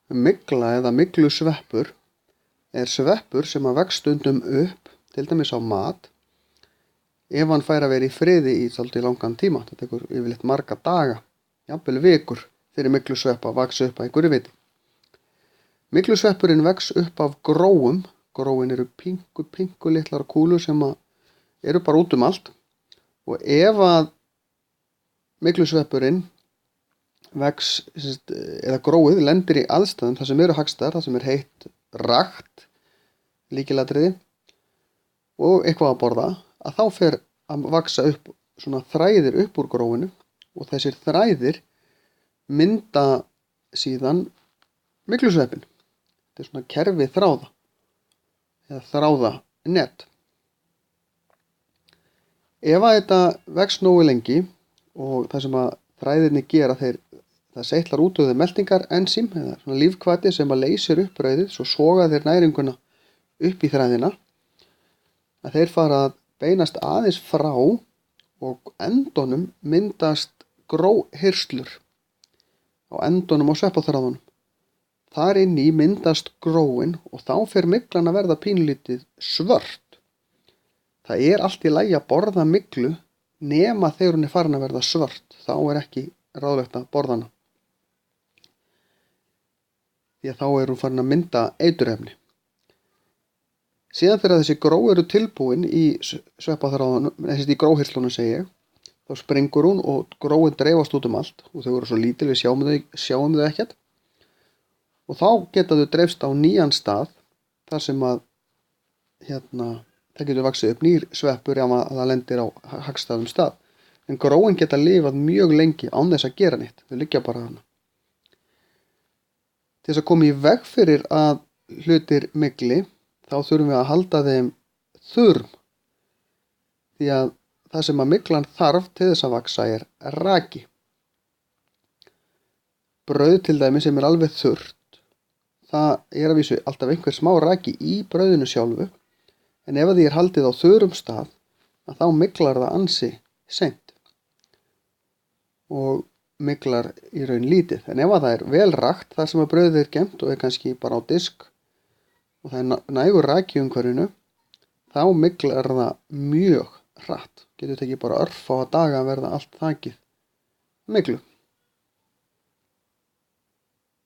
Mygla eða myglusveppur er sveppur sem að vex stundum upp, til dæmis á mat, ef hann fær að vera í friði í svolítið langan tíma. Það tekur yfirleitt marga daga, jafnvel vikur, fyrir myglusvepp að vaxa upp að einhverju viti. Myglusveppurinn vex upp af gróum. Gróin eru pingu litlar kúlur sem eru bara út um allt. Og ef að myglusveppurinn vex, eða gróið lendir í aðstæðum þar sem eru hagstæðar, þar sem er heitt, rakt, lykilatriði, og eitthvað að borða, að þá fer að vaxa upp svona þræðir upp úr gróinu og þessir þræðir mynda síðan myglusveppinn. Þetta er svona kerfi þráða eða þráðanet. Ef að þetta vex nógu lengi og það sem að þræðirnir gera, það seytlar út úr þeim meltingarensím eða svona lífhvati sem að leysir upp brauðið, svo soga þeir næringuna upp í þræðina, að þeir fara að beinast aðeins frá og endunum myndast gróhirslur á endunum á sveppaþráðunum. Þar inn í myndast gróin og þá fer myglan að verða pínlítið svört. Það er allt í lagi að borða myglu nema þegar hún er farin að verða svört. Þá er ekki ráðlegt að borða hana. Því að þá er hún farin að mynda eiturefni. Síðan þegar þessi gró eru tilbúin í sveppaþráðunum, í gróhirslunum segi ég, þá springur hún og gróin dreifast út um allt og þau eru svo lítil, við sjáum þau ekkert. Og þá geta þau dreifst á nýjan stað þar sem að það getur vaxið upp nýr sveppur ef að það lendir á hagstæðum stað. En gróin geta lifað mjög lengi án þess að gera neitt. Þau liggja bara þarna. Til þess að koma í veg fyrir að hlutir mygli, þá þurfum við að halda þeim þurrum. Því að það sem að myglan þarf til þess að vaxa er raki. Brauð til dæmis sem er alveg þurrt, það er að vísu alltaf einhver smá raki í brauðinu sjálfu, en ef því er haldið á þurrum stað, að þá myglar það ansi seint og myglar í raun lítið. En ef það er vel rakt þar sem að brauðið er gemt og er kannski bara á disk og það er nægur raki í umhverfinu, þá myglar það mjög hratt. Getur tekið bara örfáa daga að verða allt þakið myglu.